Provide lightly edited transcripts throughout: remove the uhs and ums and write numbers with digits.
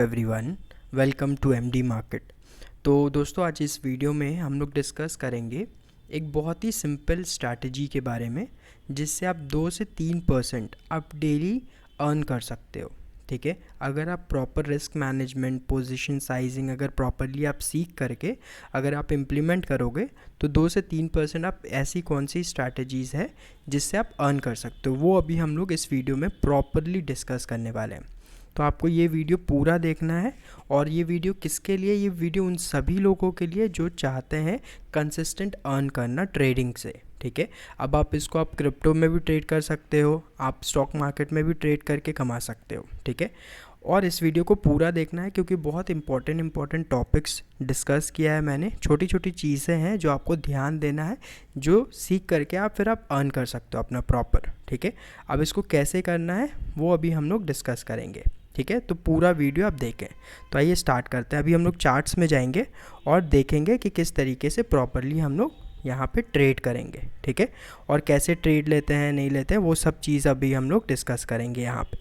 Everyone, welcome to MD market. तो दोस्तों, आज इस वीडियो में हम लोग डिस्कस करेंगे एक बहुत ही सिंपल स्ट्रैटेजी के बारे में जिससे आप 2 से 3% आप डेली अर्न कर सकते हो। ठीक है, अगर आप proper risk management, position sizing अगर प्रॉपरली आप सीख करके अगर आप इम्प्लीमेंट करोगे तो 2 से 3% आप ऐसी कौन सी स्ट्रैटेजीज़ है जिससे आप अर्न कर सकते हो, वो अभी हम लोग इस वीडियो में प्रॉपरली डिस्कस करने वाले हैं। तो आपको ये वीडियो पूरा देखना है। और ये वीडियो किसके लिए? ये वीडियो उन सभी लोगों के लिए जो चाहते हैं कंसिस्टेंट अर्न करना ट्रेडिंग से। ठीक है, अब आप इसको आप क्रिप्टो में भी ट्रेड कर सकते हो, आप स्टॉक मार्केट में भी ट्रेड करके कमा सकते हो। ठीक है, और इस वीडियो को पूरा देखना है क्योंकि बहुत इंपॉर्टेंट टॉपिक्स डिस्कस किया है मैंने। छोटी छोटी चीज़ें हैं जो आपको ध्यान देना है, जो सीख करके आप अर्न कर सकते हो अपना प्रॉपर। ठीक है, अब इसको कैसे करना है वो अभी हम लोग डिस्कस करेंगे। ठीक है, तो पूरा वीडियो आप देखें। तो आइए स्टार्ट करते हैं। अभी हम लोग चार्ट्स में जाएंगे और देखेंगे कि किस तरीके से प्रॉपरली हम लोग यहाँ पे ट्रेड करेंगे। ठीक है, और कैसे ट्रेड लेते हैं नहीं लेते हैं वो सब चीज़ अभी हम लोग डिस्कस करेंगे यहाँ पे।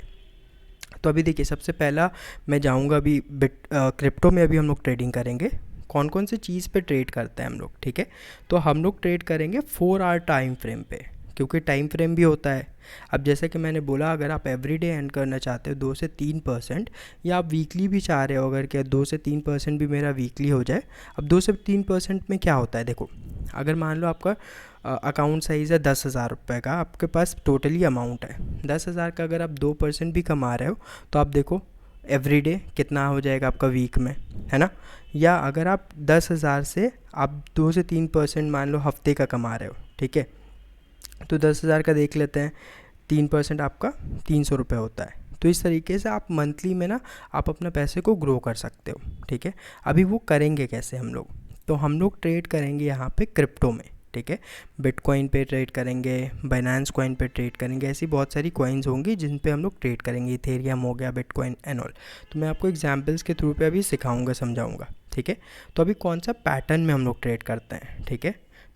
तो अभी देखिए, सबसे पहला मैं जाऊँगा अभी क्रिप्टो में। अभी हम लोग ट्रेडिंग करेंगे। कौन कौन सी चीज़ पे ट्रेड करते हैं हम लोग? ठीक है, तो हम लोग ट्रेड करेंगे 4 आवर टाइम फ्रेम पे, क्योंकि टाइम फ्रेम भी होता है। अब जैसे कि मैंने बोला, अगर आप एवरीडे अर्न करना चाहते हो 2 से 3%, या आप वीकली भी चाह रहे हो अगर क्या 2 से 3% भी मेरा वीकली हो जाए। अब 2 से 3% में क्या होता है, देखो, अगर मान लो आपका अकाउंट साइज़ है 10,000 रुपये का, आपके पास टोटली अमाउंट है 10,000 का, अगर आप 2% भी कमा रहे हो तो आप देखो एवरीडे कितना हो जाएगा आपका वीक में, है ना। या अगर आप 10,000 से आप 2 से 3% मान लो हफ्ते का कमा रहे हो, ठीक है, तो 10,000 का देख लेते हैं, 3% आपका 300 रुपये होता है। तो इस तरीके से आप मंथली में ना आप अपना पैसे को ग्रो कर सकते हो। ठीक है, अभी वो करेंगे कैसे हम लोग? तो हम लोग ट्रेड करेंगे यहाँ पे क्रिप्टो में। ठीक है, बिटकॉइन पे ट्रेड करेंगे, बाइनेंस कॉइन पे ट्रेड करेंगे, ऐसी बहुत सारी कॉइन्स होंगी जिन पे हम लोग ट्रेड करेंगे। इथेरियम हो गया, बिटकॉइन एंड ऑल। तो मैं आपको एग्जांपल्स के थ्रू पे अभी सिखाऊंगा, समझाऊंगा। ठीक है, तो अभी कौन सा पैटर्न में हम लोग ट्रेड करते हैं? ठीक है,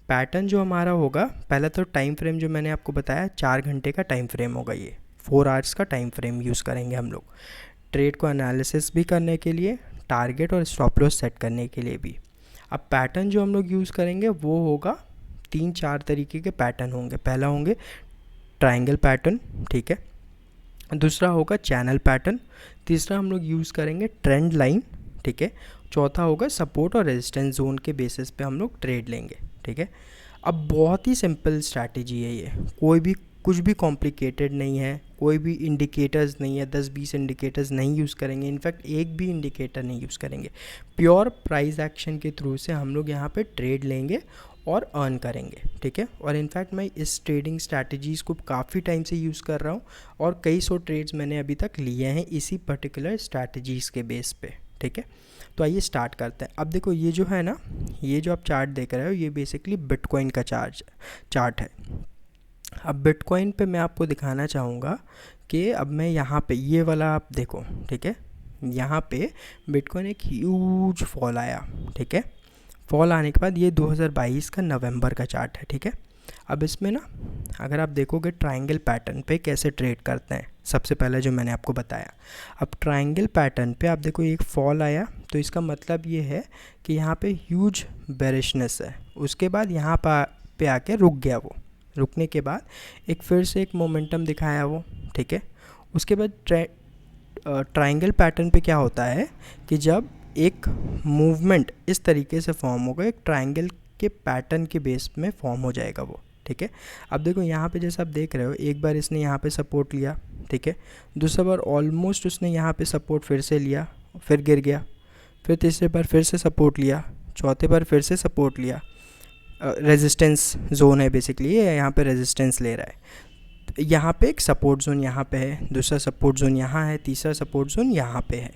पैटर्न जो हमारा होगा, पहला तो टाइम फ्रेम जो मैंने आपको बताया 4 घंटे का टाइम फ्रेम होगा, ये 4 आवर्स का टाइम फ्रेम यूज़ करेंगे हम लोग ट्रेड को एनालिसिस भी करने के लिए, टारगेट और स्टॉप लॉस सेट करने के लिए भी। अब पैटर्न जो हम लोग यूज़ करेंगे वो होगा 3-4 तरीके के पैटर्न होंगे। पहला होंगे ट्रायंगल पैटर्न, ठीक है, दूसरा होगा चैनल पैटर्न, तीसरा हम लोग यूज़ करेंगे ट्रेंड लाइन, ठीक है, चौथा होगा सपोर्ट और रेजिस्टेंस जोन के बेसिस पे हम लोग ट्रेड लेंगे। ठीक है, अब बहुत ही सिंपल स्ट्रैटेजी है ये, कोई भी कुछ भी कॉम्प्लिकेटेड नहीं है, कोई भी इंडिकेटर्स नहीं है, 10-20 इंडिकेटर्स नहीं यूज़ करेंगे, इनफैक्ट एक भी इंडिकेटर नहीं यूज़ करेंगे। प्योर प्राइस एक्शन के थ्रू से हम लोग यहाँ पे ट्रेड लेंगे और अर्न करेंगे। ठीक है, और इनफैक्ट मैं इस ट्रेडिंग स्ट्रैटेजीज़ को काफ़ी टाइम से यूज़ कर रहा हूँ और कई सौ ट्रेड्स मैंने अभी तक लिए हैं इसी पर्टिकुलर स्ट्रैटेजीज़ के बेस पे। ठीक है, तो आइए स्टार्ट करते हैं। अब देखो, ये जो है ना, ये जो आप चार्ट देख रहे हो, ये बेसिकली बिटकॉइन का चार्ट है। अब बिटकॉइन पे मैं आपको दिखाना चाहूँगा कि अब मैं यहाँ पे ये वाला आप देखो, ठीक है, यहाँ पे बिटकॉइन एक ह्यूज फॉल आया। ठीक है, फॉल आने के बाद ये 2022 का नवंबर का चार्ट है। ठीक है, अब इसमें ना अगर आप देखोगे ट्रायंगल पैटर्न पे कैसे ट्रेड करते हैं, सबसे पहले जो मैंने आपको बताया। अब ट्रायंगल पैटर्न पे आप देखो एक फॉल आया, तो इसका मतलब ये है कि यहाँ पे ह्यूज बेरिशनेस है। उसके बाद यहाँ पे आके रुक गया वो, रुकने के बाद एक फिर से एक मोमेंटम दिखाया वो। ठीक है, उसके बाद ट्रायंगल पैटर्न पे क्या होता है कि जब एक मूवमेंट इस तरीके से फॉर्म होगा, एक ट्रायंगल के पैटर्न के बेस में फॉर्म हो जाएगा वो। ठीक है, अब देखो यहाँ पे जैसा आप देख रहे हो, एक बार इसने यहाँ पे सपोर्ट लिया, ठीक है, दूसरा बार ऑलमोस्ट उसने यहाँ पे सपोर्ट फिर से लिया, फिर गिर गया, फिर तीसरे बार फिर से सपोर्ट लिया, चौथे बार फिर से सपोर्ट लिया। रेजिस्टेंस जोन है बेसिकली, ये यहाँ पे रेजिस्टेंस ले रहा है। यहाँ पे एक सपोर्ट जोन यहाँ पे है, दूसरा सपोर्ट जोन यहाँ है, तीसरा सपोर्ट जोन यहाँ पे है।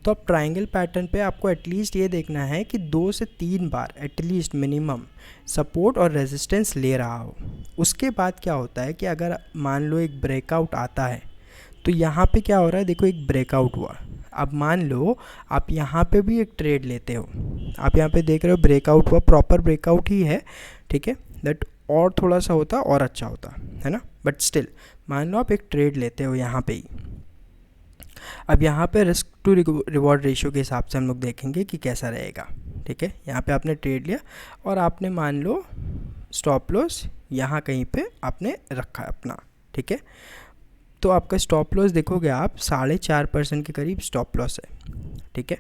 तो अब ट्रायंगल पैटर्न पे आपको एटलीस्ट ये देखना है कि 2 से 3 बार एटलीस्ट मिनिमम सपोर्ट और रेजिस्टेंस ले रहा हो। उसके बाद क्या होता है कि अगर मान लो एक ब्रेकआउट आता है, तो यहाँ पे क्या हो रहा है, देखो एक ब्रेकआउट हुआ। अब मान लो आप यहाँ पे भी एक ट्रेड लेते हो, आप यहाँ पे देख रहे हो ब्रेकआउट हुआ, प्रॉपर ब्रेकआउट ही है। ठीक है, दैट और थोड़ा सा होता और अच्छा होता है ना, बट स्टिल मान लो आप एक ट्रेड लेते हो यहाँ पे ही। अब यहाँ पे रिस्क टू रिवॉर्ड रेशियो के हिसाब से हम लोग देखेंगे कि कैसा रहेगा। ठीक है, यहाँ पे आपने ट्रेड लिया और आपने मान लो स्टॉप लॉस यहाँ कहीं पे आपने रखा है अपना। ठीक है, तो आपका स्टॉप लॉस देखोगे आप 4.5% के करीब स्टॉप लॉस है। ठीक है,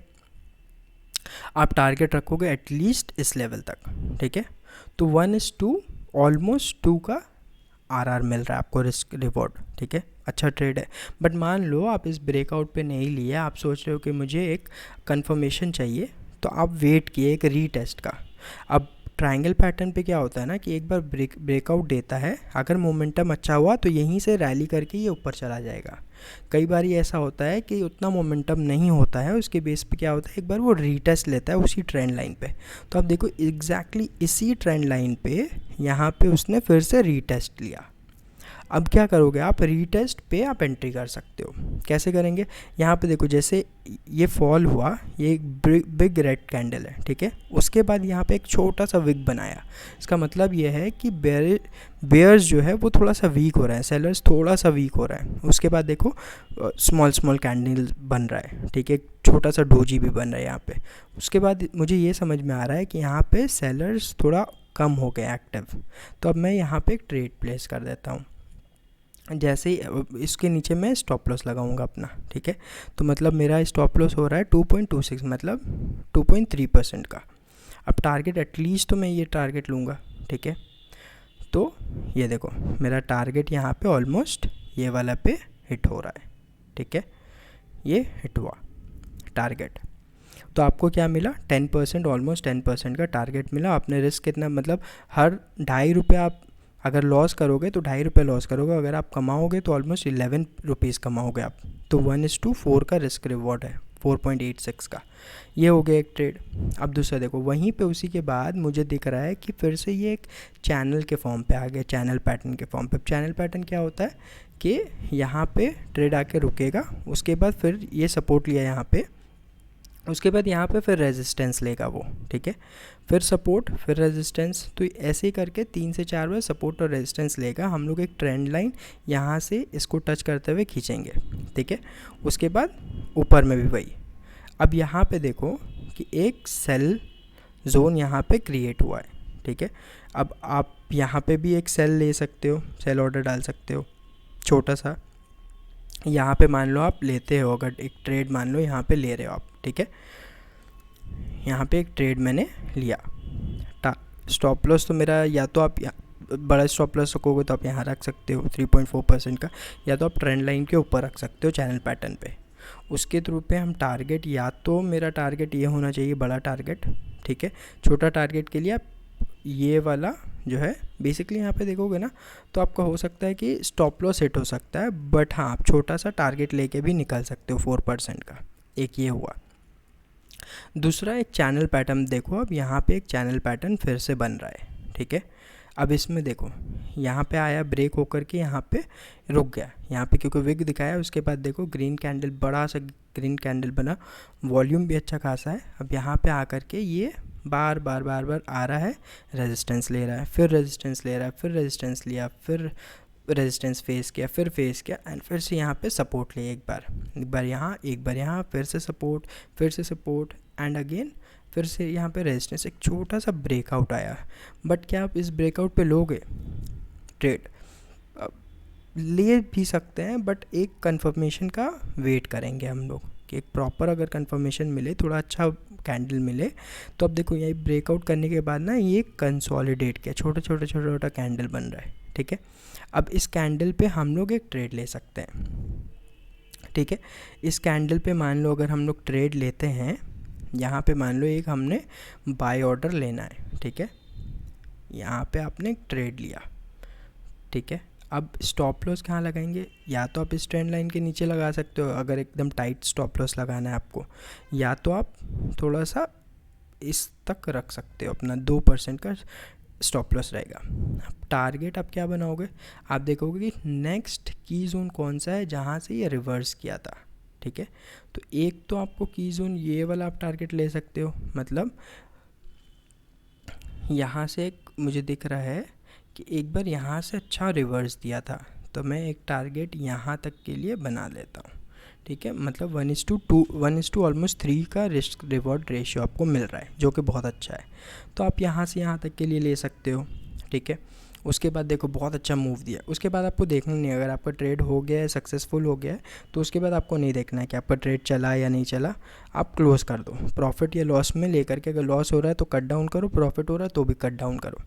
आप टारगेट रखोगे एटलीस्ट इस लेवल तक। ठीक है, तो 1:2 ऑलमोस्ट 2 का आरआर मिल रहा है आपको रिस्क रिवॉर्ड। ठीक है, अच्छा ट्रेड है। बट मान लो आप इस ब्रेकआउट पे नहीं लिए, आप सोच रहे हो कि मुझे एक कंफर्मेशन चाहिए, तो आप वेट किए एक रीटेस्ट का। अब ट्रायंगल पैटर्न पे क्या होता है ना कि एक बार ब्रेकआउट देता है, अगर मोमेंटम अच्छा हुआ तो यहीं से रैली करके ये ऊपर चला जाएगा। कई बार ये ऐसा होता है कि उतना मोमेंटम नहीं होता है, उसके बेस पे क्या होता है एक बार वो रीटेस्ट लेता है उसी ट्रेंड लाइन पे। तो आप देखो एग्जैक्टली इसी ट्रेंड लाइन पे यहाँ पे उसने फिर से रीटेस्ट लिया। अब क्या करोगे आप, रीटेस्ट पे आप एंट्री कर सकते हो। कैसे करेंगे, यहाँ पे देखो जैसे ये फॉल हुआ, ये एक बिग रेड कैंडल है। ठीक है, उसके बाद यहाँ पे एक छोटा सा विग बनाया। इसका मतलब ये है कि बेयर्स जो है वो थोड़ा सा वीक हो रहा है, सेलर्स थोड़ा सा वीक हो रहा है। उसके बाद देखो स्मॉल कैंडल बन रहा है। ठीक है, छोटा सा डोजी भी बन रहा है यहाँ पे। उसके बाद मुझे ये समझ में आ रहा है कि यहाँ पे सेलर्स थोड़ा कम हो गए एक्टिव, तो अब मैं यहाँ पे एक ट्रेड प्लेस कर देता हूँ। जैसे ही इसके नीचे मैं स्टॉप लॉस लगाऊंगा अपना। ठीक है, तो मतलब मेरा स्टॉप लॉस हो रहा है 2.26, मतलब 2.3% का। अब टारगेट एटलीस्ट तो मैं ये टारगेट लूँगा। ठीक है, तो ये देखो मेरा टारगेट यहाँ पे ऑलमोस्ट ये वाला पे हिट हो रहा है। ठीक है, ये हिट हुआ टारगेट। तो आपको क्या मिला, 10%, ऑलमोस्ट 10% का टारगेट मिला। आपने रिस्क कितना, मतलब हर ₹2.5 आप अगर लॉस करोगे तो ₹2.5 लॉस करोगे, अगर आप कमाओगे तो ऑलमोस्ट ₹11 कमाओगे आप। तो 1:4 का रिस्क रिवॉर्ड है, 4.86 का। ये हो गया एक ट्रेड। अब दूसरा देखो, वहीं पे उसी के बाद मुझे दिख रहा है कि फिर से ये एक चैनल के फॉर्म पे आ गया, चैनल पैटर्न के फॉर्म पे। चैनल पैटर्न क्या होता है कि यहाँ पे ट्रेड आके रुकेगा, उसके बाद फिर ये सपोर्ट लिया यहाँ पे, उसके बाद यहाँ पे फिर रेजिस्टेंस लेगा वो। ठीक है, फिर सपोर्ट फिर रेजिस्टेंस, तो ऐसे ही करके 3 से 4 बार सपोर्ट और रेजिस्टेंस लेगा। हम लोग एक ट्रेंड लाइन यहाँ से इसको टच करते हुए खींचेंगे। ठीक है, उसके बाद ऊपर में भी वही। अब यहाँ पे देखो कि एक सेल जोन यहाँ पे क्रिएट हुआ है। ठीक है, अब आप यहाँ पे भी एक सेल ले सकते हो, सेल ऑर्डर डाल सकते हो छोटा सा। यहाँ पे मान लो आप लेते हो, अगर एक ट्रेड मान लो यहाँ पे ले रहे हो आप। ठीक है, यहाँ पे एक ट्रेड मैंने लिया, स्टॉप लॉस तो मेरा, या तो आप बड़ा स्टॉप लॉस रखोगे तो आप यहाँ रख सकते हो 3.4% का, या तो आप ट्रेंड लाइन के ऊपर रख सकते हो चैनल पैटर्न पे। उसके थ्रू पे हम टारगेट, या तो मेरा टारगेट ये होना चाहिए बड़ा टारगेट। ठीक है, छोटा टारगेट के लिए आप ये वाला जो है बेसिकली यहाँ पे देखोगे ना तो आपका हो सकता है कि स्टॉप लॉस हिट हो सकता है, बट हाँ आप छोटा सा टारगेट लेके भी निकल सकते हो 4% का। एक ये हुआ। दूसरा एक चैनल पैटर्न देखो, अब यहाँ पे एक चैनल पैटर्न फिर से बन रहा है। ठीक है, अब इसमें देखो यहाँ पे आया, ब्रेक होकर के यहाँ पे रुक गया, यहाँ पे क्योंकि विग दिखाया। उसके बाद देखो ग्रीन कैंडल, बड़ा सा ग्रीन कैंडल बना, वॉल्यूम भी अच्छा खासा है। अब यहाँ पे आकर के ये बार बार आ रहा है, रेजिस्टेंस ले रहा है, फिर रेजिस्टेंस ले रहा है, फिर रेजिस्टेंस लिया, फिर रेजिस्टेंस फेस किया, फिर फेस किया, एंड फिर से यहाँ पे सपोर्ट लिया। एक बार यहाँ, फिर से सपोर्ट, एंड अगेन फिर से यहाँ पे रेजिस्टेंस। एक छोटा सा ब्रेकआउट आया, बट क्या आप इस ब्रेकआउट पे लोगे ट्रेड? ले भी सकते हैं, बट एक कंफर्मेशन का वेट करेंगे हम लोग कि एक प्रॉपर अगर कंफर्मेशन मिले, थोड़ा अच्छा कैंडल मिले। तो अब देखो ये ब्रेकआउट करने के बाद ना ये कंसोलिडेट किया, छोटा कैंडल बन रहा है। ठीक है, अब इस कैंडल पे हम लोग एक ट्रेड ले सकते हैं। ठीक है, इस कैंडल पे मान लो अगर हम लोग ट्रेड लेते हैं, यहाँ पे मान लो एक हमने बाय ऑर्डर लेना है। ठीक है, यहाँ पे आपने एक ट्रेड लिया। ठीक है, अब स्टॉप लॉस कहाँ लगाएंगे? या तो आप इस ट्रेंड लाइन के नीचे लगा सकते हो अगर एकदम टाइट स्टॉप लॉस लगाना है आपको, या तो आप थोड़ा सा इस तक रख सकते हो, अपना 2% का स्टॉप लॉस रहेगा। अब टारगेट आप क्या बनाओगे? आप देखोगे कि नेक्स्ट की जोन कौन सा है जहाँ से ये रिवर्स किया था। ठीक है, तो एक तो आपको की जोन ये वाला आप टारगेट ले सकते हो, मतलब यहाँ से एक मुझे दिख रहा है कि एक बार यहाँ से अच्छा रिवर्स दिया था, तो मैं एक टारगेट यहाँ तक के लिए बना लेता हूँ। ठीक है, मतलब 1:2, 1:2 ऑलमोस्ट 3 का रिस्क रिवॉर्ड रेशियो आपको मिल रहा है, जो कि बहुत अच्छा है। तो आप यहाँ से यहाँ तक के लिए ले सकते हो, ठीक है। उसके बाद देखो बहुत अच्छा मूव दिया, उसके बाद आपको देखना नहीं, अगर आपका ट्रेड हो गया है, सक्सेसफुल हो गया है, तो उसके बाद आपको नहीं देखना है कि आपका ट्रेड चला या नहीं चला, आप क्लोज कर दो प्रॉफिट या लॉस में लेकर के। अगर लॉस हो रहा है तो कट डाउन करो, प्रॉफिट हो रहा है तो भी कट डाउन करो,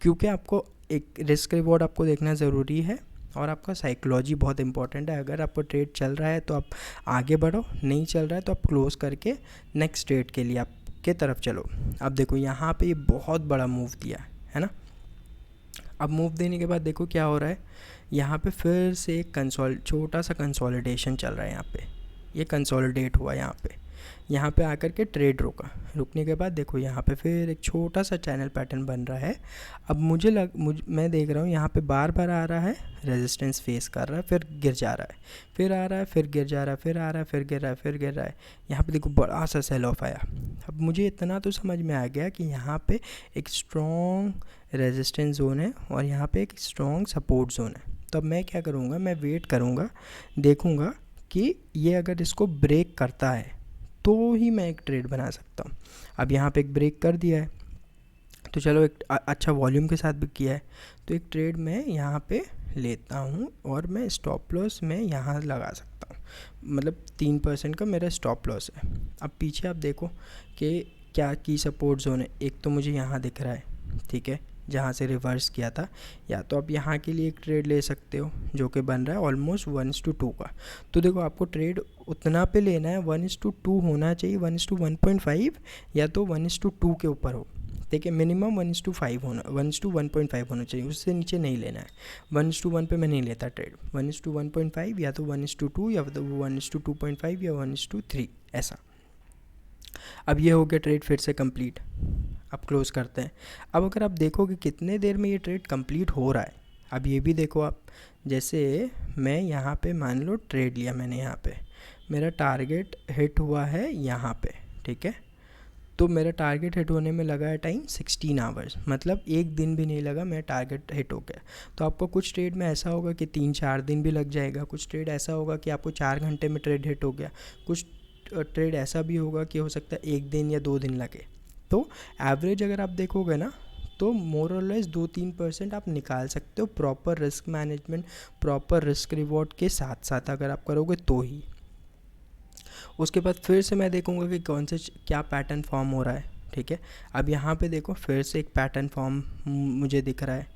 क्योंकि आपको एक रिस्क रिवॉर्ड आपको देखना ज़रूरी है, और आपका साइकोलॉजी बहुत इंपॉर्टेंट है। अगर आपका ट्रेड चल रहा है तो आप आगे बढ़ो, नहीं चल रहा है तो आप क्लोज करके नेक्स्ट ट्रेड के लिए आपके तरफ चलो। अब देखो यहाँ पे ये बहुत बड़ा मूव दिया है ना। अब मूव देने के बाद देखो क्या हो रहा है, यहाँ पे फिर से एक छोटा सा कंसोलिडेशन चल रहा है। यहाँ पे ये कंसोलिडेट हुआ, यहाँ पे आकर के ट्रेड रुकने के बाद देखो यहाँ पे फिर एक छोटा सा चैनल पैटर्न बन रहा है। अब मैं देख रहा हूँ यहाँ पे बार बार आ रहा है, रेजिस्टेंस फेस कर रहा है, फिर गिर जा रहा है, फिर आ रहा है, फिर गिर जा रहा है, फिर आ रहा है, फिर गिर रहा है, फिर गिर रहा है। यहाँ पे देखो बड़ा सा सेल ऑफ आया। अब मुझे इतना तो समझ में आ गया कि यहाँ पे एक स्ट्रॉन्ग रेजिस्टेंस जोन है और यहाँ पे एक स्ट्रॉन्ग सपोर्ट जोन है। तो अब मैं क्या करूँगा, मैं वेट करूँगा, देखूँगा कि ये अगर इसको ब्रेक करता है तो ही मैं एक ट्रेड बना सकता हूँ। अब यहाँ पे एक ब्रेक कर दिया है, तो चलो एक अच्छा वॉल्यूम के साथ भी किया है, तो एक ट्रेड मैं यहाँ पे लेता हूँ और मैं स्टॉप लॉस में यहाँ लगा सकता हूँ, मतलब 3% का मेरा स्टॉप लॉस है। अब पीछे आप देखो कि क्या की सपोर्ट जोन है, एक तो मुझे यहाँ दिख रहा है, ठीक है, जहाँ से रिवर्स किया था। या तो आप यहाँ के लिए एक ट्रेड ले सकते हो जो कि बन रहा है ऑलमोस्ट 1:2 का। तो देखो आपको ट्रेड उतना पे लेना है, 1:2 होना चाहिए, 1:1.5 या तो 1:2 के ऊपर हो, ठीक है। मिनिमम 1:5 होना, 1:1.5 होना चाहिए, उससे नीचे नहीं लेना है। 1:1 पे मैं नहीं लेता ट्रेड, 1:1.5 या तो 1:2 या तो 1:2.5 या 1:3 ऐसा। अब ये हो गया ट्रेड फिर से कंप्लीट। अब क्लोज़ करते हैं। अब अगर आप देखो कि कितने देर में ये ट्रेड कंप्लीट हो रहा है, अब ये भी देखो आप, जैसे मैं यहाँ पे मान लो ट्रेड लिया मैंने, यहाँ पे मेरा टारगेट हिट हुआ है यहाँ पे, ठीक है। तो मेरा टारगेट हिट होने में लगा है टाइम 16 आवर्स, मतलब एक दिन भी नहीं लगा, मेरा टारगेट हिट हो गया। तो आपको कुछ ट्रेड में ऐसा होगा कि 3-4 दिन भी लग जाएगा, कुछ ट्रेड ऐसा होगा कि आपको 4 घंटे में ट्रेड हिट हो गया, कुछ ट्रेड ऐसा भी होगा कि हो सकता है 1 दिन या 2 दिन लगे। तो एवरेज अगर आप देखोगे ना, तो मोर और लेस 2-3% आप निकाल सकते हो proper risk management, proper risk reward के साथ साथ अगर आप करोगे तो ही। उसके बाद फिर से मैं देखूंगा कि कौन से क्या पैटर्न फॉर्म हो रहा है, ठीक है। अब यहाँ पे देखो फिर से एक पैटर्न फॉर्म मुझे दिख रहा है,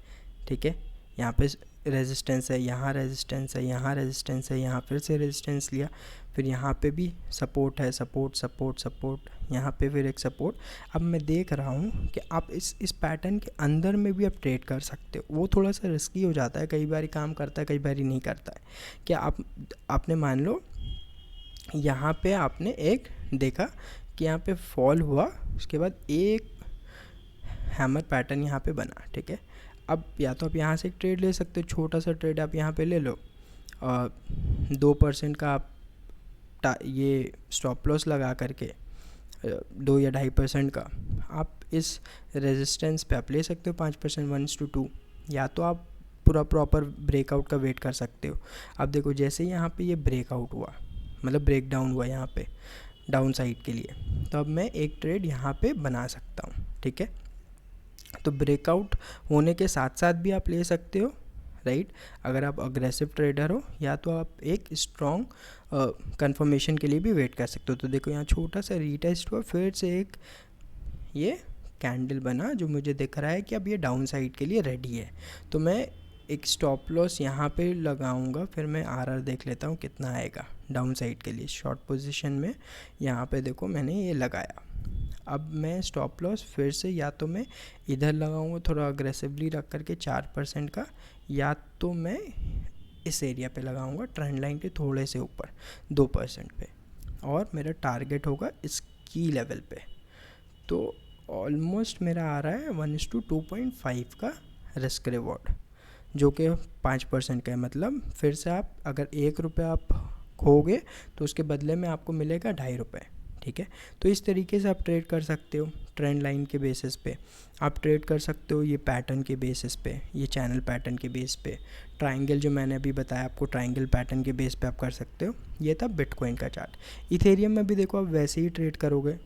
ठीक है। यहाँ पे रेजिस्टेंस है, यहाँ रेजिस्टेंस है, यहाँ रेजिस्टेंस है, यहाँ फिर से रेजिस्टेंस लिया, फिर यहाँ पे भी सपोर्ट है, सपोर्ट सपोर्ट सपोर्ट, यहाँ पे फिर एक सपोर्ट। अब मैं देख रहा हूँ कि आप इस पैटर्न के अंदर में भी आप ट्रेड कर सकते हो। वो थोड़ा सा रिस्की हो जाता है, कई बार काम करता है, कई बार नहीं करता है। क्या आपने मान लो यहाँ पे आपने एक देखा कि यहाँ पे फॉल हुआ, उसके बाद एक हैमर पैटर्न यहाँ पे बना, ठीक है। अब या तो आप यहाँ से एक ट्रेड ले सकते हो, छोटा सा ट्रेड आप यहाँ पे ले लो, 2% का आप ये स्टॉप लॉस लगा करके 2 या 2.5% का आप इस रेजिस्टेंस पे आप ले सकते हो 5%, 1:2। या तो आप पूरा प्रॉपर ब्रेकआउट का वेट कर सकते हो। अब देखो जैसे यहाँ पे ये ब्रेकआउट हुआ, मतलब ब्रेक डाउन हुआ यहाँ पे डाउन साइड के लिए, तो अब मैं एक ट्रेड यहाँ पे बना सकता हूँ, ठीक है। तो ब्रेकआउट होने के साथ साथ भी आप ले सकते हो, राइट, अगर आप अग्रेसिव ट्रेडर हो, या तो आप एक स्ट्रॉन्ग कंफर्मेशन के लिए भी वेट कर सकते हो। तो देखो यहाँ छोटा सा रीटेस्ट हुआ, फिर से एक ये कैंडल बना जो मुझे दिख रहा है कि अब ये डाउन साइड के लिए रेडी है। तो मैं एक स्टॉप लॉस यहाँ पे लगाऊंगा, फिर मैं आरआर देख लेता हूँ कितना आएगा डाउन साइड के लिए। शॉर्ट पोजीशन में यहाँ पे देखो मैंने ये लगाया। अब मैं स्टॉप लॉस फिर से या तो मैं इधर लगाऊंगा थोड़ा अग्रेसिवली रख करके 4% का, या तो मैं इस एरिया पे लगाऊंगा ट्रेंड लाइन के थोड़े से ऊपर 2% पे, और मेरा टारगेट होगा इसकी लेवल पे। तो ऑलमोस्ट मेरा आ रहा है 1:2.5 का रिस्क रिवॉर्ड, जो कि 5% का है। मतलब फिर से आप अगर 1 रुपये आप खोगे तो उसके बदले में आपको मिलेगा 2.5 रुपये, ठीक है। तो इस तरीके से आप ट्रेड कर सकते हो ट्रेंड लाइन के बेसिस पे, आप ट्रेड कर सकते हो ये पैटर्न के बेसिस पे, ये चैनल पैटर्न के बेस पे, ट्रायंगल जो मैंने अभी बताया आपको ट्रायंगल पैटर्न के बेस पे आप कर सकते हो। ये था बिटकॉइन का चार्ट। इथेरियम में भी देखो आप वैसे ही ट्रेड करोगे।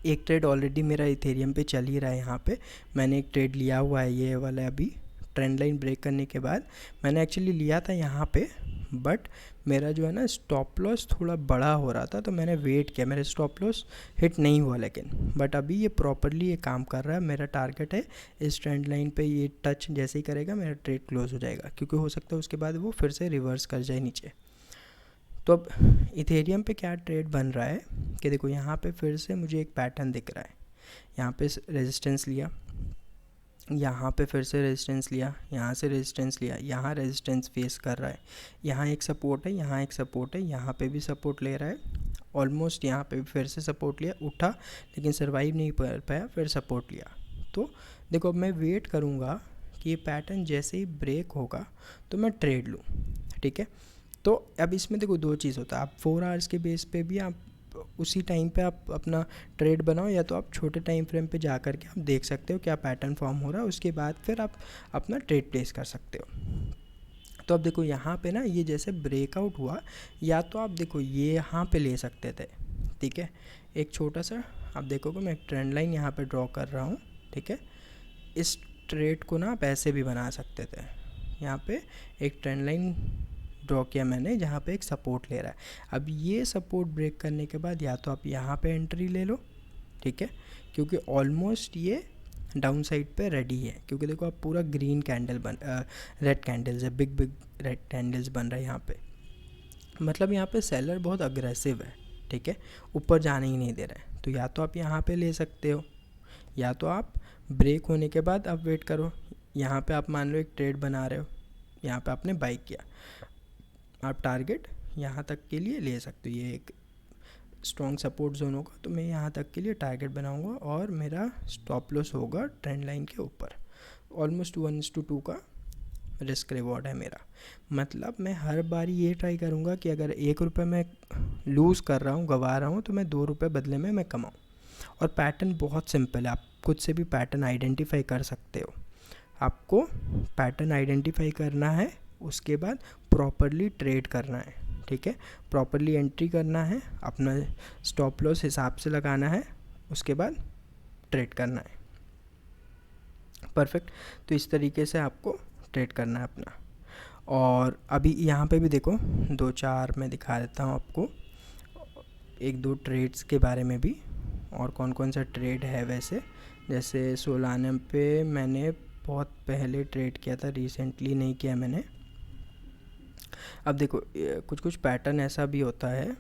एक ट्रेड ऑलरेडी मेरा इथेरियम पे चल ही रहा है, यहाँ पे मैंने एक ट्रेड लिया हुआ है, ये वाला अभी ट्रेंड लाइन ब्रेक करने के बाद मैंने एक्चुअली लिया था यहाँ पे, बट मेरा जो है ना स्टॉप लॉस थोड़ा बड़ा हो रहा था, तो मैंने वेट किया, मेरा स्टॉप लॉस हिट नहीं हुआ लेकिन, बट अभी ये प्रॉपरली ये काम कर रहा है। मेरा टारगेट है इस ट्रेंड लाइन पे ये टच जैसे ही करेगा मेरा ट्रेड क्लोज हो जाएगा, क्योंकि हो सकता है उसके बाद वो फिर से रिवर्स कर जाए नीचे। तो अब इथेरियम पे क्या ट्रेड बन रहा है कि देखो यहाँ पे फिर से मुझे एक पैटर्न दिख रहा है, यहाँ पे रेजिस्टेंस लिया, यहाँ पे फिर से रेजिस्टेंस लिया, यहाँ से रेजिस्टेंस लिया, यहाँ रेजिस्टेंस फेस कर रहा है, यहाँ एक सपोर्ट है, यहाँ एक सपोर्ट है, यहाँ पे भी सपोर्ट ले रहा है, ऑलमोस्ट यहाँ पे भी फिर से सपोर्ट लिया, उठा लेकिन सर्वाइव नहीं कर पाया, फिर सपोर्ट लिया। तो देखो अब मैं वेट करूँगा कि ये पैटर्न जैसे ही ब्रेक होगा तो मैं ट्रेड लूँ, ठीक है। तो अब इसमें देखो दो चीज़ होता है, आप 4 आवर्स के बेस पे भी आप उसी टाइम पे आप अपना ट्रेड बनाओ, या तो आप छोटे टाइम फ्रेम पे जा कर के आप देख सकते हो क्या पैटर्न फॉर्म हो रहा है, उसके बाद फिर आप अपना ट्रेड प्लेस कर सकते हो। तो अब देखो यहाँ पे ना ये जैसे ब्रेकआउट हुआ, या तो आप देखो ये यहाँ पे ले सकते थे, ठीक है। एक छोटा सा आप देखोगे मैं एक ट्रेंड लाइन यहाँ पे ड्रॉ कर रहा हूँ, ठीक है। इस ट्रेड को ना आप ऐसे भी बना सकते थे, यहाँ पे एक ट्रेंड लाइन ड्रॉ किया मैंने जहाँ पे एक सपोर्ट ले रहा है। अब ये सपोर्ट ब्रेक करने के बाद या तो आप यहाँ पे एंट्री ले लो, ठीक है, क्योंकि ऑलमोस्ट ये डाउन साइड पे रेडी है, क्योंकि देखो आप पूरा ग्रीन कैंडल रेड कैंडल्स है, बिग बिग रेड कैंडल्स बन रहा है यहाँ पे, मतलब यहाँ पे सेलर बहुत अग्रेसिव है, ठीक है, ऊपर जाने ही नहीं दे रहा है। तो या तो आप यहाँ पे ले सकते हो, या तो आप ब्रेक होने के बाद आप वेट करो। यहाँ पे आप मान लो एक ट्रेड बना रहे हो, यहाँ पे आपने बाई किया, आप टारगेट यहाँ तक के लिए ले सकते हो, ये एक स्ट्रॉन्ग सपोर्ट जोन होगा, तो मैं यहाँ तक के लिए टारगेट बनाऊंगा और मेरा स्टॉप लॉस होगा ट्रेंड लाइन के ऊपर। ऑलमोस्ट 1:2 का रिस्क रिवॉर्ड है मेरा, मतलब मैं हर बार ये ट्राई करूँगा कि अगर 1 रुपये मैं लूज़ कर रहा हूँ, गंवा रहा हूँ, तो मैं 2 रुपये बदले में मैं कमाऊँ। और पैटर्न बहुत सिंपल है, आप खुद से भी पैटर्न आइडेंटिफाई कर सकते हो। आपको पैटर्न आइडेंटिफाई करना है, उसके बाद प्रॉपरली ट्रेड करना है, ठीक है, प्रॉपरली एंट्री करना है, अपना स्टॉप लॉस हिसाब से लगाना है, उसके बाद ट्रेड करना है। परफेक्ट। तो इस तरीके से आपको ट्रेड करना है अपना। और अभी यहाँ पे भी देखो 2-4 मैं दिखा देता हूँ आपको, 1-2 ट्रेड्स के बारे में भी, और कौन कौन सा ट्रेड है वैसे। जैसे सोलानम पे मैंने बहुत पहले ट्रेड किया था, रिसेंटली नहीं किया मैंने। अब देखो कुछ कुछ पैटर्न ऐसा भी होता है,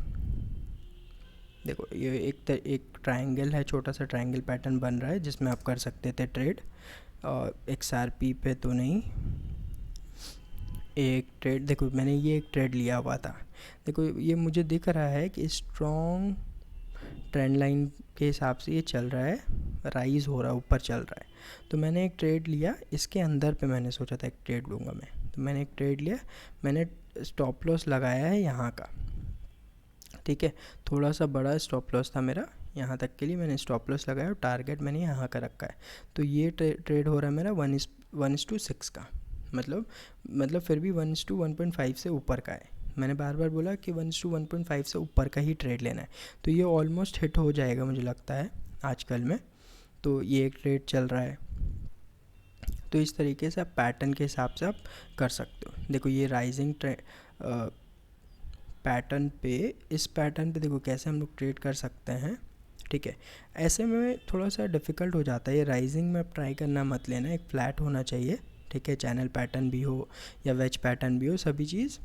देखो ये एक ट्रायंगल है, छोटा सा ट्रायंगल पैटर्न बन रहा है जिसमें आप कर सकते थे ट्रेड, और XRP पे तो नहीं। एक ट्रेड देखो मैंने ये एक ट्रेड लिया हुआ था, देखो ये मुझे दिख रहा है कि स्ट्रॉन्ग ट्रेंड लाइन के हिसाब से ये चल रहा है, राइज हो रहा है, ऊपर चल रहा है, तो मैंने एक ट्रेड लिया इसके अंदर पे, मैंने सोचा था एक ट्रेड लूँगा मैं, तो मैंने एक ट्रेड लिया, मैंने स्टॉप लॉस लगाया है यहाँ का, ठीक है, थोड़ा सा बड़ा स्टॉप लॉस था मेरा, यहाँ तक के लिए मैंने स्टॉप लॉस लगाया और टारगेट मैंने यहाँ का रखा है। तो ये ट्रेड हो रहा है मेरा 1:6 का, मतलब फिर भी 1:1.5 से ऊपर का है। मैंने बार बार बोला कि 1:1.5 से ऊपर का ही ट्रेड लेना है, तो ये ऑलमोस्ट हिट हो जाएगा मुझे लगता है आजकल में। तो ये एक ट्रेड चल रहा है, तो इस तरीके से आप पैटर्न के हिसाब से आप कर सकते हो। देखो ये राइजिंग पैटर्न पे, इस पैटर्न पे देखो कैसे हम लोग ट्रेड कर सकते हैं, ठीक है। ऐसे में थोड़ा सा डिफ़िकल्ट हो जाता है, ये राइजिंग में आप ट्राई करना मत लेना, एक फ्लैट होना चाहिए, ठीक है, चैनल पैटर्न भी हो या वेज पैटर्न भी हो, सभी चीज़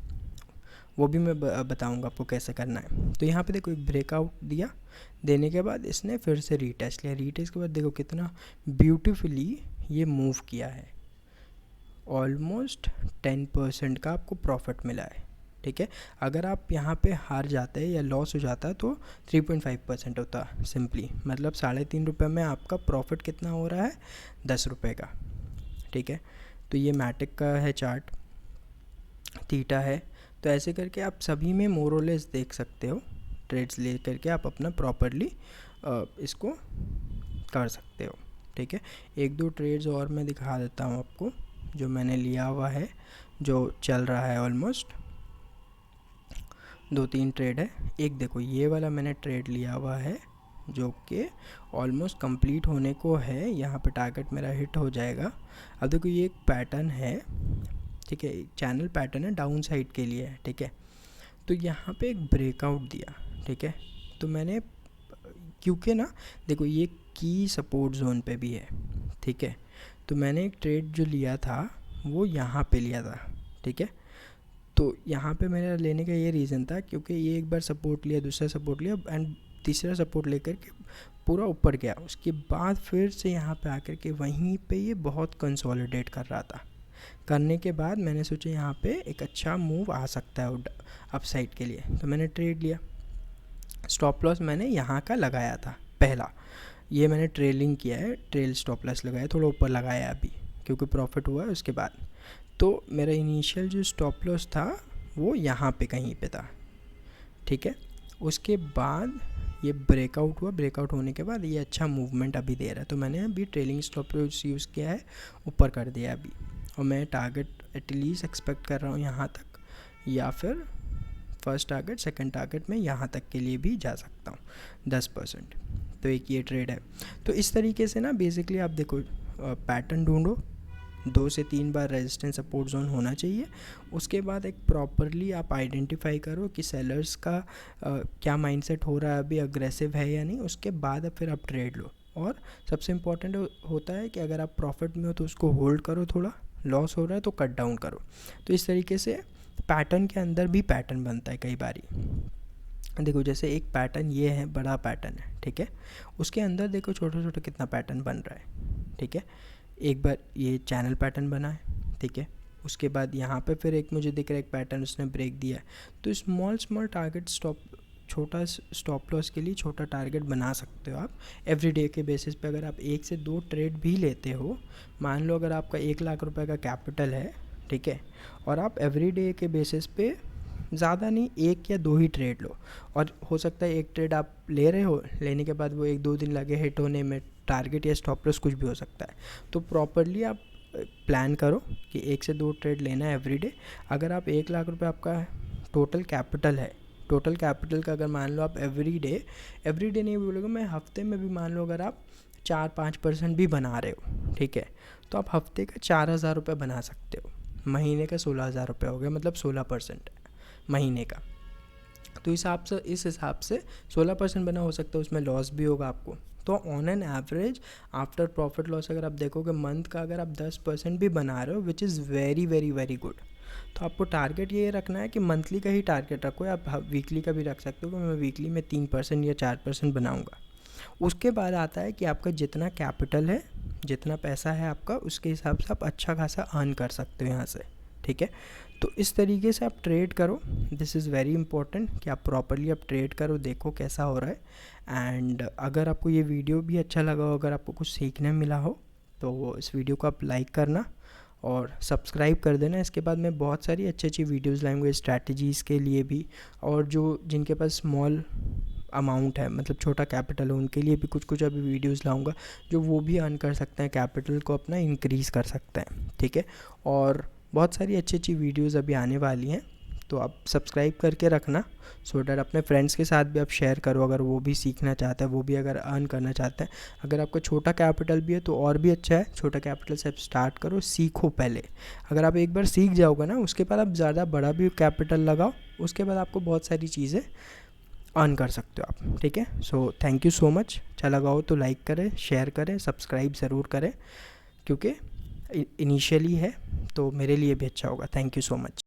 वो भी मैं बताऊंगा आपको कैसे करना है। तो यहाँ पे देखो एक ब्रेकआउट दिया, देने के बाद इसने फिर से रीटेस्ट लिया, रीटेस्ट के बाद देखो कितना ब्यूटीफुली ये मूव किया है, ऑलमोस्ट 10% का आपको प्रॉफिट मिला है, ठीक है। अगर आप यहाँ पे हार जाते हैं या लॉस हो जाता है तो 3.5% होता सिंपली, मतलब 3.5 रुपये में आपका प्रॉफिट कितना हो रहा है, 10 रुपये का, ठीक है। तो ये मैटिक का है चार्ट, थीटा है, तो ऐसे करके आप सभी में मोर और लेस देख सकते हो ट्रेड्स ले करके आप अपना प्रॉपरली इसको कर सकते हो। ठीक है, एक दो ट्रेड्स और मैं दिखा देता हूँ आपको जो मैंने लिया हुआ है, जो चल रहा है ऑलमोस्ट 2-3 ट्रेड है। एक देखो ये वाला मैंने ट्रेड लिया हुआ है जो कि ऑलमोस्ट कंप्लीट होने को है, यहाँ पे टारगेट मेरा हिट हो जाएगा। अब देखो ये एक पैटर्न है, ठीक है, चैनल पैटर्न है, डाउन साइड के लिए है। ठीक है, तो यहाँ पे एक ब्रेकआउट दिया। ठीक है, तो मैंने क्योंकि ना देखो ये की सपोर्ट जोन पे भी है। ठीक है, तो मैंने एक ट्रेड जो लिया था वो यहाँ पे लिया था। ठीक है, तो यहाँ पे मेरा लेने का ये रीज़न था क्योंकि ये एक बार सपोर्ट लिया, दूसरा सपोर्ट लिया एंड तीसरा सपोर्ट लेकर के पूरा ऊपर गया। उसके बाद फिर से यहाँ पे आकर के वहीं पे ये बहुत कंसोलिडेट कर रहा था। करने के बाद मैंने सोचा यहाँ पे एक अच्छा मूव आ सकता है अपसाइड के लिए, तो मैंने ट्रेड लिया। स्टॉप लॉस मैंने यहाँ का लगाया था पहला, ये मैंने ट्रेलिंग किया है, ट्रेल स्टॉप लॉस लगाया, थोड़ा ऊपर लगाया अभी क्योंकि प्रॉफिट हुआ है उसके बाद। तो मेरा इनिशियल जो स्टॉप लॉस था वो यहाँ पे कहीं पे था। ठीक है, उसके बाद ये ब्रेकआउट हुआ, ब्रेकआउट होने के बाद ये अच्छा मूवमेंट अभी दे रहा है, तो मैंने अभी ट्रेलिंग स्टॉप लॉस यूज़ किया है, ऊपर कर दिया अभी। और मैं टारगेट एटलीस्ट एक्सपेक्ट कर रहा हूँ यहाँ तक, या फिर फर्स्ट टारगेट सेकंड टारगेट में यहाँ तक के लिए भी जा सकता हूँ 10%। तो एक ये ट्रेड है। तो इस तरीके से ना बेसिकली आप देखो पैटर्न ढूंढो, 2 से 3 बार रेजिस्टेंस सपोर्ट जोन होना चाहिए। उसके बाद एक प्रॉपरली आप आइडेंटिफाई करो कि सेलर्स का क्या माइंडसेट हो रहा है, अभी अग्रेसिव है या नहीं। उसके बाद अब फिर आप ट्रेड लो। और सबसे इम्पॉर्टेंट होता है कि अगर आप प्रॉफिट में हो तो उसको होल्ड करो, थोड़ा लॉस हो रहा है तो कट डाउन करो। तो इस तरीके से पैटर्न के अंदर भी पैटर्न बनता है कई बारी। देखो जैसे एक पैटर्न ये है, बड़ा पैटर्न है। ठीक है, उसके अंदर देखो छोटा छोटा कितना पैटर्न बन रहा है। ठीक है, एक बार ये चैनल पैटर्न बना है। ठीक है, उसके बाद यहाँ पे फिर एक मुझे दिख रहा है एक पैटर्न उसने ब्रेक दिया है। तो स्मॉल टारगेट छोटा स्टॉप लॉस के लिए छोटा टारगेट बना सकते हो आप एवरी डे के बेसिस पे। अगर आप 1 से 2 ट्रेड भी लेते हो, मान लो अगर आपका 1 लाख रुपए का कैपिटल है, ठीक है, और आप एवरी डे के बेसिस पे ज़्यादा नहीं 1 या 2 ही ट्रेड लो, और हो सकता है एक ट्रेड आप ले रहे हो, लेने के बाद वो 1-2 दिन लगे हिट होने में, टारगेट या स्टॉप लॉस कुछ भी हो सकता है। तो प्रॉपरली आप प्लान करो कि 1 से 2 ट्रेड लेना है एवरी डे। अगर आप 1 लाख रुपए आपका टोटल कैपिटल है, टोटल कैपिटल का अगर मान लो आप एवरी डे नहीं बोलोगे, मैं हफ्ते में भी मान लो अगर आप 4-5% भी बना रहे हो, ठीक है, तो आप हफ्ते का 4,000 रुपये बना सकते हो, महीने का 16,000 रुपये हो गया, मतलब 16% महीने का। तो इस हिसाब से 16% बना हो सकता है, उसमें लॉस भी होगा आपको। तो on an average after profit loss अगर आप देखोगे मंथ का, अगर आप 10% भी बना रहे हो, which is very very very good. तो आपको टारगेट ये रखना है कि मंथली का ही टारगेट रखो, आप वीकली का भी रख सकते हो कि मैं वीकली में 3% या 4% बनाऊंगा। उसके बाद आता है कि आपका जितना कैपिटल है, जितना पैसा है आपका, उसके हिसाब से आप अच्छा खासा अर्न कर सकते हो यहाँ से। ठीक है, तो इस तरीके से आप ट्रेड करो। दिस इज़ वेरी इंपॉर्टेंट कि आप प्रॉपरली आप ट्रेड करो, देखो कैसा हो रहा है। एंड अगर आपको ये वीडियो भी अच्छा लगा हो, अगर आपको कुछ सीखने मिला हो, तो इस वीडियो को आप लाइक करना और सब्सक्राइब कर देना। इसके बाद मैं बहुत सारी अच्छी अच्छी वीडियोज़ लाऊंगा स्ट्रैटेजीज़ के लिए भी, और जो जिनके पास स्मॉल अमाउंट है, मतलब छोटा कैपिटल है, उनके लिए भी कुछ अभी वीडियोज़ लाऊंगा जो वो भी अर्न कर सकते हैं, कैपिटल को अपना इंक्रीज़ कर सकते हैं। ठीक है, और बहुत सारी अच्छी अच्छी वीडियोज़ अभी आने वाली हैं, तो आप सब्सक्राइब करके रखना, सो डैट अपने फ्रेंड्स के साथ भी आप शेयर करो, अगर वो भी सीखना चाहते हैं, वो भी अगर अर्न करना चाहते हैं। अगर आपका छोटा कैपिटल भी है तो और भी अच्छा है, छोटा कैपिटल से आप स्टार्ट करो, सीखो पहले। अगर आप एक बार सीख जाओगे ना, उसके बाद आप ज़्यादा बड़ा भी कैपिटल लगाओ, उसके बाद आपको बहुत सारी चीज़ें अर्न कर सकते हो आप। ठीक है, so thank you so much. अच्छा लगा हो तो लाइक करें, शेयर करें, सब्सक्राइब ज़रूर करें, क्योंकि इनिशियली है तो मेरे लिए भी अच्छा होगा। Thank you so much.